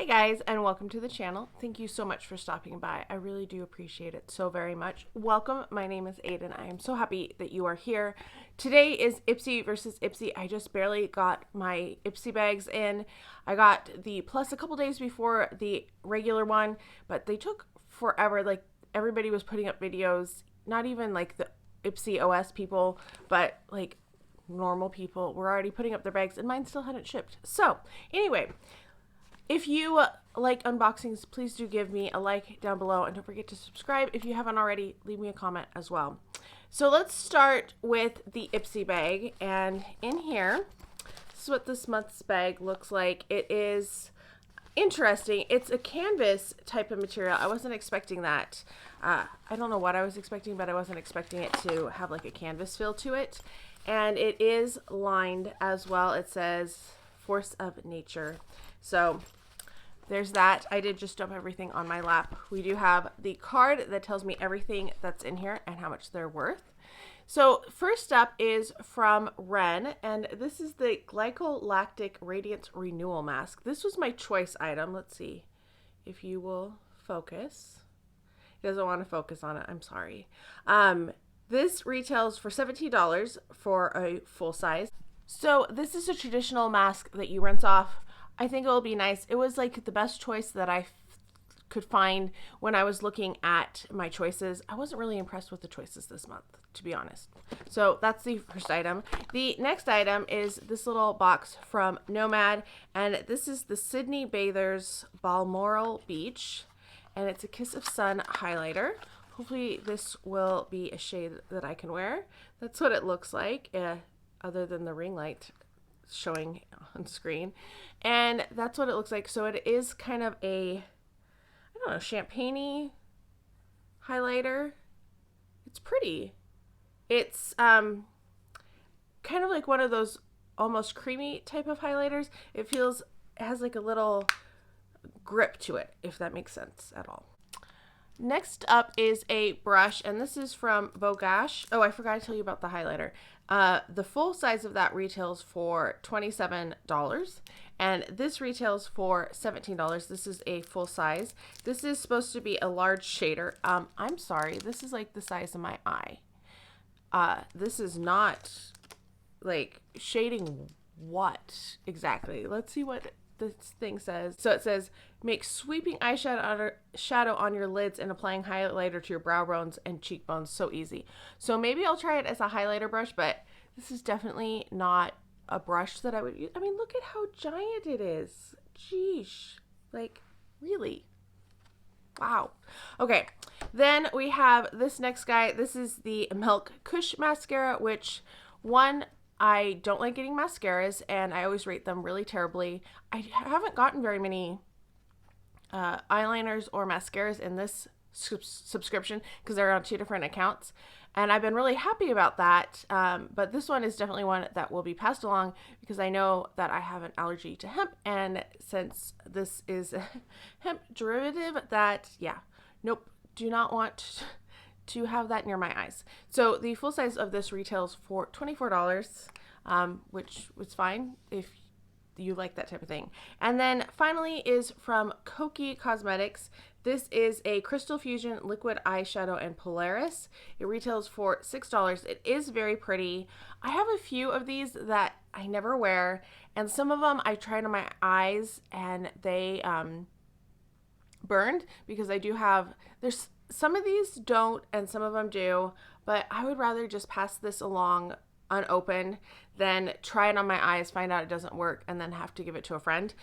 Hi guys, and welcome to the channel. Thank you so much for stopping by. I really do appreciate it so very much. Welcome. My name is Aiden. I am so happy that you are here. Today is Ipsy versus Ipsy. I just barely got my Ipsy bags in. I got the Plus a couple days before the regular one, but they took forever. Like, everybody was putting up videos, not even like the Ipsy OS people, but like normal people were already putting up their bags, and mine still hadn't shipped. So anyway, if you like unboxings, please do give me a like down below, and don't forget to subscribe. If you haven't already, leave me a comment as well. So let's start with the Ipsy bag, and in here, this is what this month's bag looks like. It is interesting. It's a canvas type of material. I wasn't expecting that. I don't know what I was expecting, but I wasn't expecting it to have like a canvas feel to it. And it is lined as well. It says Force of Nature. So there's that. I did just dump everything on my lap. We do have the card that tells me everything that's in here and how much they're worth. So first up is from Rant, and this is the Glycol Lactic Radiance Renewal Mask. This was my choice item. Let's see if you will focus. It doesn't want to focus on it. I'm sorry. This retails for $17 for a full size. So this is a traditional mask that you rinse off. I think it will be nice. It was like the best choice that I could find when I was looking at my choices. I wasn't really impressed with the choices this month, to be honest. So that's the first item. The next item is this little box from NOMAD, and this is the Sydney Bathers Balmoral Beach, and it's a Kiss of Sun highlighter. Hopefully this will be a shade that I can wear. That's what it looks like, other than the ring light showing on screen. And that's what it looks like. So it is kind of a, I don't know, champagne-y highlighter. It's pretty. It's kind of like one of those almost creamy type of highlighters. It has like a little grip to it, if that makes sense at all. Next up is a brush, and this is from GÂCHIS. Oh, I forgot to tell you about the highlighter. The full size of that retails for $27, and this retails for $17. This is a full size. This is supposed to be a large shader. I'm sorry, this is like the size of my eye. This is not like shading what exactly. Let's see what this thing says. So it says, make sweeping eyeshadow on your lids and applying highlighter to your brow bones and cheekbones so easy. So maybe I'll try it as a highlighter brush, but this is definitely not a brush that I would use. I mean, look at how giant it is. Jeesh. Like, really? Wow. Okay. Then we have this next guy. This is the Milk KUSH mascara, which I don't like getting mascaras, and I always rate them really terribly. I haven't gotten very many eyeliners or mascaras in this subscription because they're on two different accounts, and I've been really happy about that. But this one is definitely one that will be passed along because I know that I have an allergy to hemp, and since this is a hemp derivative, nope, do not want to have that near my eyes. So the full size of this retails for $24, which was fine if you like that type of thing. And then finally is from KOKIE Cosmetics. This is a Crystal Fusion Liquid Eyeshadow in Polaris. It retails for $6. It is very pretty. I have a few of these that I never wear, and some of them I tried on my eyes and they burned because I do have, there's some of these don't and some of them do, but I would rather just pass this along unopened than try it on my eyes, find out it doesn't work, and then have to give it to a friend.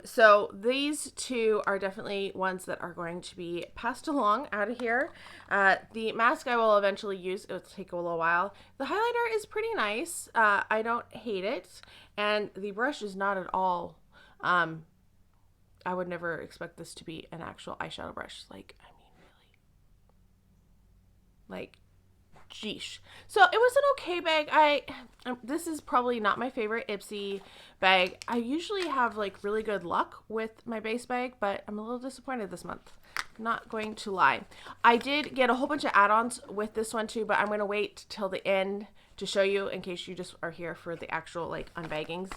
So these two are definitely ones that are going to be passed along out of here. The mask I will eventually use. It'll take a little while. The highlighter is pretty nice. I don't hate it, and the brush is not at all. I would never expect this to be an actual eyeshadow brush. Like, I mean, really. Like, geesh. So it was an okay bag. This is probably not my favorite Ipsy bag. I usually have like really good luck with my base bag, but I'm a little disappointed this month. Not going to lie. I did get a whole bunch of add-ons with this one too, but I'm going to wait till the end to show you in case you just are here for the actual like unbaggings.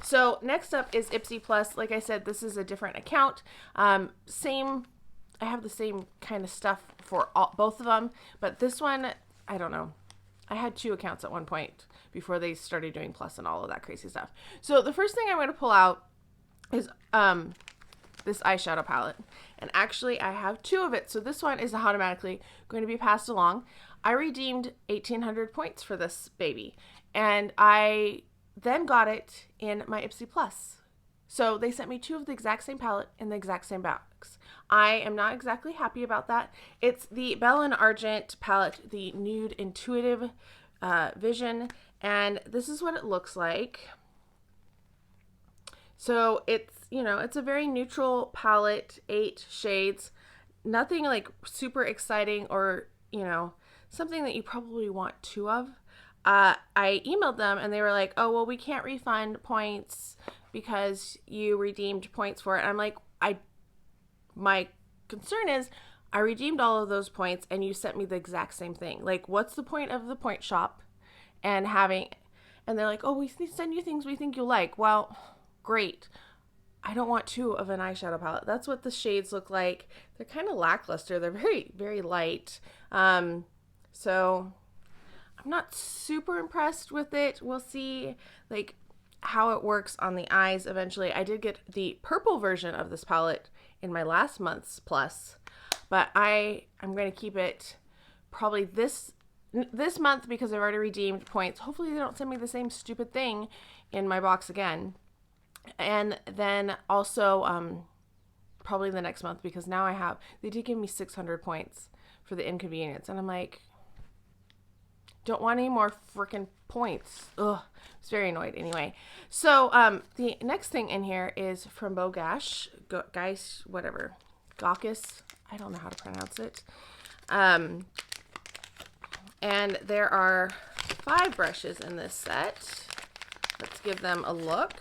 So next up is Ipsy Plus. Like I said, this is a different account. I have the same kind of stuff for both of them, but this one, I don't know. I had 2 accounts at one point before they started doing Plus and all of that crazy stuff. So the first thing I'm going to pull out is this eyeshadow palette. And actually, I have 2 of it. So this one is automatically going to be passed along. I redeemed 1,800 points for this baby. And I then got it in my Ipsy Plus. So they sent me 2 of the exact same palette in the exact same box. I am not exactly happy about that. It's the Belle and Argent palette, the Nude Intuitive Vision. And this is what it looks like. So it's, you know, it's a very neutral palette, 8 shades, nothing like super exciting or, you know, something that you probably want 2 of. I emailed them and they were like, oh, well, we can't refund points because you redeemed points for it. And I'm like, my concern is I redeemed all of those points and you sent me the exact same thing. Like, what's the point of the point shop and they're like, oh, we send you things we think you'll like. Well, great. I don't want 2 of an eyeshadow palette. That's what the shades look like. They're kind of lackluster. They're very, very light. So I'm not super impressed with it. We'll see like how it works on the eyes eventually. I did get the purple version of this palette in my last month's Plus, but I'm going to keep it probably this month because I've already redeemed points. Hopefully they don't send me the same stupid thing in my box again. And then also probably the next month because now they did give me 600 points for the inconvenience. And I'm like, don't want any more freaking points. Ugh, I was very annoyed anyway. So the next thing in here is from GÂCHIS, GÂCHIS. I don't know how to pronounce it. And there are 5 brushes in this set. Let's give them a look.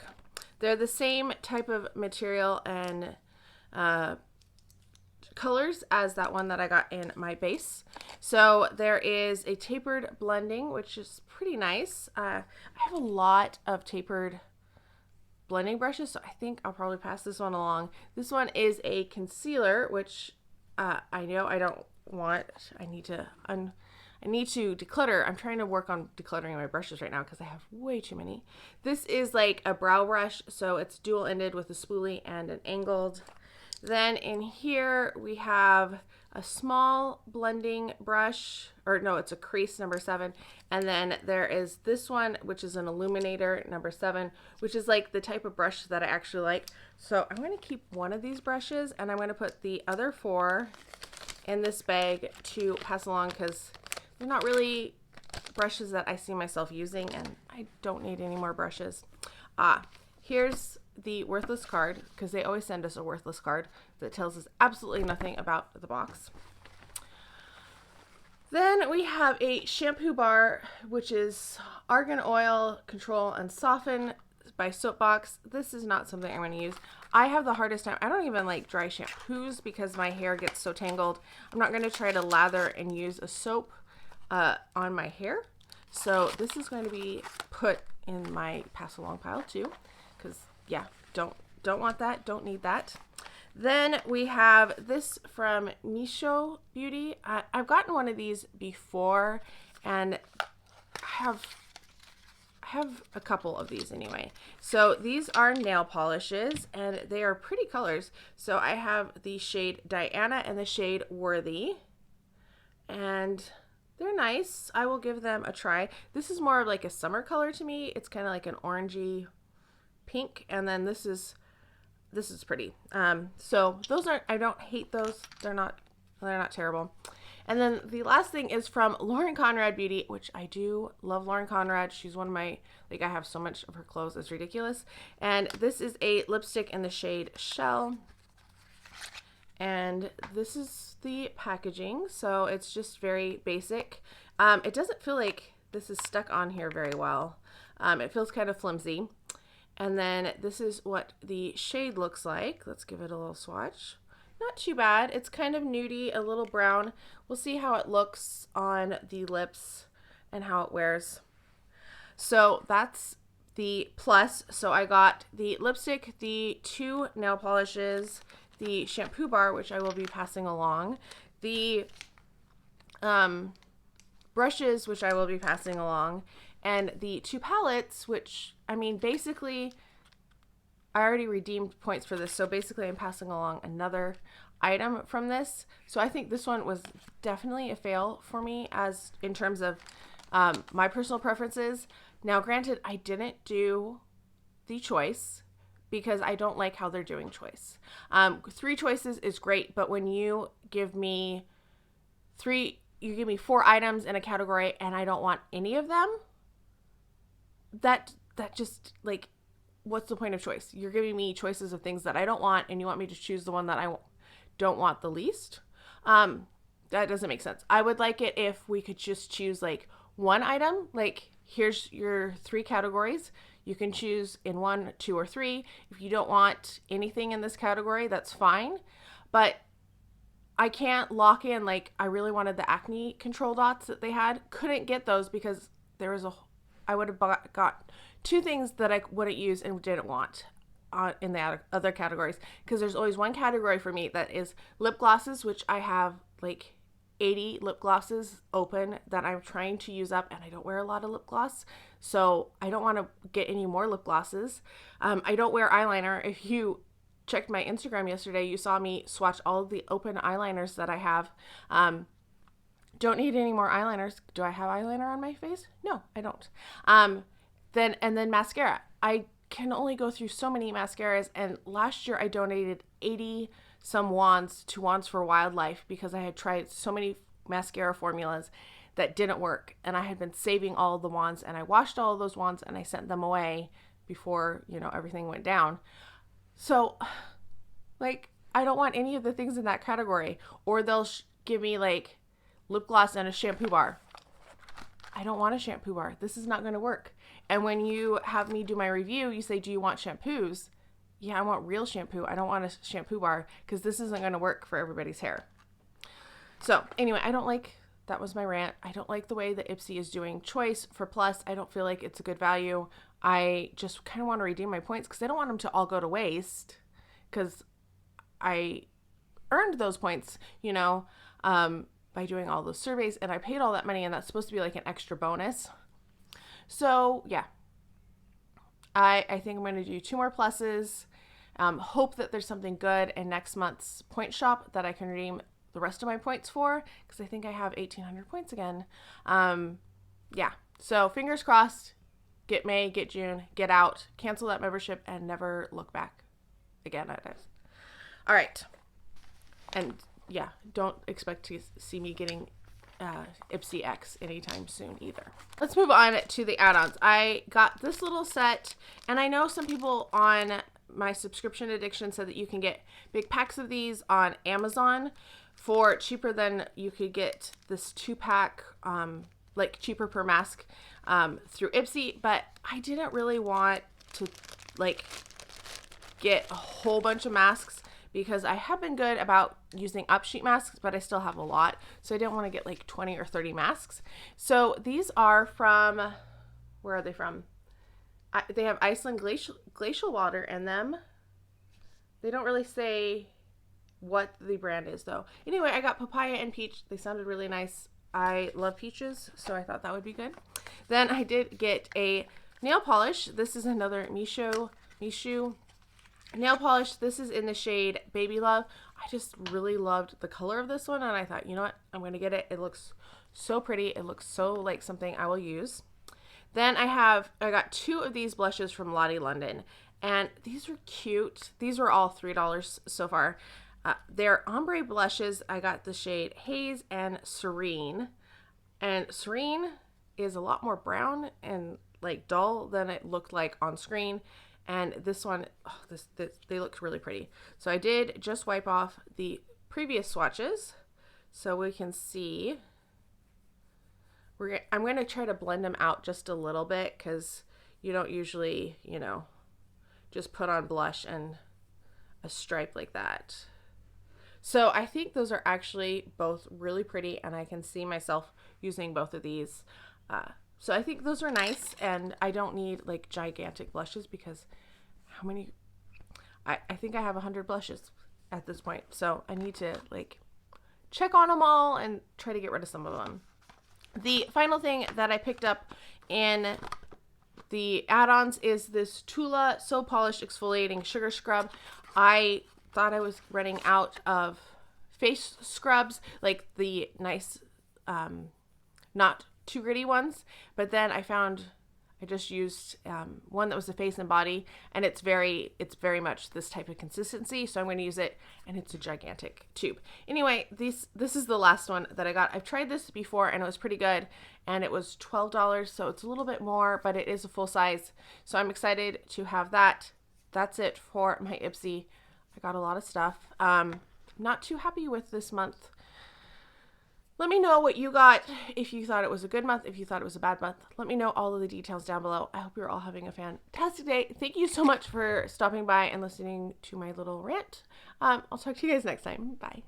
They're the same type of material and colors as that one that I got in my base. So there is a tapered blending, which is pretty nice. I have a lot of tapered blending brushes, so I think I'll probably pass this one along. This one is a concealer, which I know I don't want. I need to declutter. I'm trying to work on decluttering my brushes right now because I have way too many. This is like a brow brush, so it's dual-ended with a spoolie and an angled. Then in here we have a small blending brush, or no, it's a crease number 7. And then there is this one, which is an illuminator number 7, which is like the type of brush that I actually like. So I'm going to keep one of these brushes and I'm going to put the other 4 in this bag to pass along because they're not really brushes that I see myself using and I don't need any more brushes. Here's the worthless card because they always send us a worthless card that tells us absolutely nothing about the box. Then we have a shampoo bar, which is Argan Oil Control and Soften by SOAPBOX. This is not something I'm going to use. I have the hardest time. I don't even like dry shampoos because my hair gets so tangled. I'm not going to try to lather and use a soap on my hair. So this is going to be put in my pass along pile too because yeah, don't want that, don't need that. Then we have this from MISCHO Beauty. I've gotten one of these before and I have a couple of these anyway. So these are nail polishes and they are pretty colors. So I have the shade Diana and the shade Worthy and they're nice. I will give them a try. This is more of like a summer color to me. It's kind of like an orangey pink, and then this is pretty. So those are, I don't hate those. They're not terrible. And then the last thing is from Lauren Conrad Beauty, which I do love Lauren Conrad. She's one of my, like, I have so much of her clothes, it's ridiculous. And this is a lipstick in the shade Shell. And this is the packaging, so it's just very basic. It doesn't feel like this is stuck on here very well. It feels kind of flimsy. And then this is what the shade looks like. Let's give it a little swatch. Not too bad. It's kind of nudie, a little brown. We'll see how it looks on the lips and how it wears. So that's the Plus. So I got the lipstick, the 2 nail polishes, the shampoo bar, which I will be passing along, the brushes, which I will be passing along, and the 2 palettes, which, I mean, basically, I already redeemed points for this, so basically I'm passing along another item from this. So I think this one was definitely a fail for me as in terms of my personal preferences. Now, granted, I didn't do the choice because I don't like how they're doing choice. 3 choices is great, but when you give me 4 items in a category and I don't want any of them, that just, like, what's the point of choice? You're giving me choices of things that I don't want, and you want me to choose the one that I don't want the least. That doesn't make sense. I would like it if we could just choose like one item, like here's your 3 categories. You can choose in 1, 2, or 3. If you don't want anything in this category, that's fine. But I can't lock in, like, I really wanted the acne control dots that they had. Couldn't get those because I would have got 2 things that I wouldn't use and didn't want in the other categories. Because there's always one category for me that is lip glosses, which I have like 80 lip glosses open that I'm trying to use up, and I don't wear a lot of lip gloss, so I don't want to get any more lip glosses. I don't wear eyeliner. If you checked my Instagram yesterday, you saw me swatch all of the open eyeliners that I have. Don't need any more eyeliners. Do I have eyeliner on my face? No, I don't. Then mascara. I can only go through so many mascaras, and last year I donated 80 some wands to Wands for Wildlife because I had tried so many mascara formulas that didn't work, and I had been saving all of the wands, and I washed all of those wands and I sent them away before, everything went down. So, like, I don't want any of the things in that category. Or they'll give me like lip gloss and a shampoo bar. I don't want a shampoo bar. This is not going to work. And when you have me do my review, you say, do you want shampoos? Yeah, I want real shampoo. I don't want a shampoo bar because this isn't going to work for everybody's hair. So anyway, that was my rant. I don't like the way that Ipsy is doing choice for Plus. I don't feel like it's a good value. I just kind of want to redeem my points because I don't want them to all go to waste because I earned those points, by doing all those surveys, and I paid all that money, and that's supposed to be like an extra bonus. So yeah, I think I'm going to do 2 more pluses. Hope that there's something good in next month's point shop that I can redeem the rest of my points for, because I think I have 1,800 points again. Yeah, so fingers crossed. Get May, get June, get out, cancel that membership, and never look back again at it. All right. And yeah, don't expect to see me getting Ipsy X anytime soon either. Let's move on to the add-ons. I got this little set, and I know some people on my subscription addiction said that you can get big packs of these on Amazon for cheaper than you could get this 2-pack, like cheaper per mask through Ipsy, but I didn't really want to like get a whole bunch of masks because I have been good about using up sheet masks, but I still have a lot. So I didn't want to get like 20 or 30 masks. So these are from, where are they from? They have Iceland glacial water in them. They don't really say what the brand is though. Anyway, I got papaya and peach. They sounded really nice. I love peaches, so I thought that would be good. Then I did get a nail polish. This is another MISCHO nail polish. This is in the shade Baby Love. I just really loved the color of this one, and I thought, you know what, I'm going to get it. It looks so pretty. It looks so like something I will use. Then I got 2 of these blushes from Lottie London, and these are cute. These were all $3 so far. They're ombre blushes. I got the shade Haze and Serene, and Serene is a lot more brown and like dull than it looked like on screen. And this one, they look really pretty. So I did just wipe off the previous swatches so we can see. I'm going to try to blend them out just a little bit because you don't usually, just put on blush and a stripe like that. So I think those are actually both really pretty, and I can see myself using both of these. So I think those are nice, and I don't need like gigantic blushes because how many? I think I have 100 blushes at this point. So I need to like check on them all and try to get rid of some of them. The final thing that I picked up in the add-ons is this TULA So Polished Exfoliating Sugar Scrub. I thought I was running out of face scrubs, like the nice, not too gritty ones, but then I just used one that was a face and body, and it's very much this type of consistency, so I'm going to use it, and it's a gigantic tube. Anyway, this is the last one that I got. I've tried this before, and it was pretty good, and it was $12, so it's a little bit more, but it is a full size, so I'm excited to have that. That's it for my Ipsy. I got a lot of stuff. Not too happy with this month. Let me know what you got, if you thought it was a good month, if you thought it was a bad month. Let me know all of the details down below. I hope you're all having a fantastic day. Thank you so much for stopping by and listening to my little rant. I'll talk to you guys next time. Bye.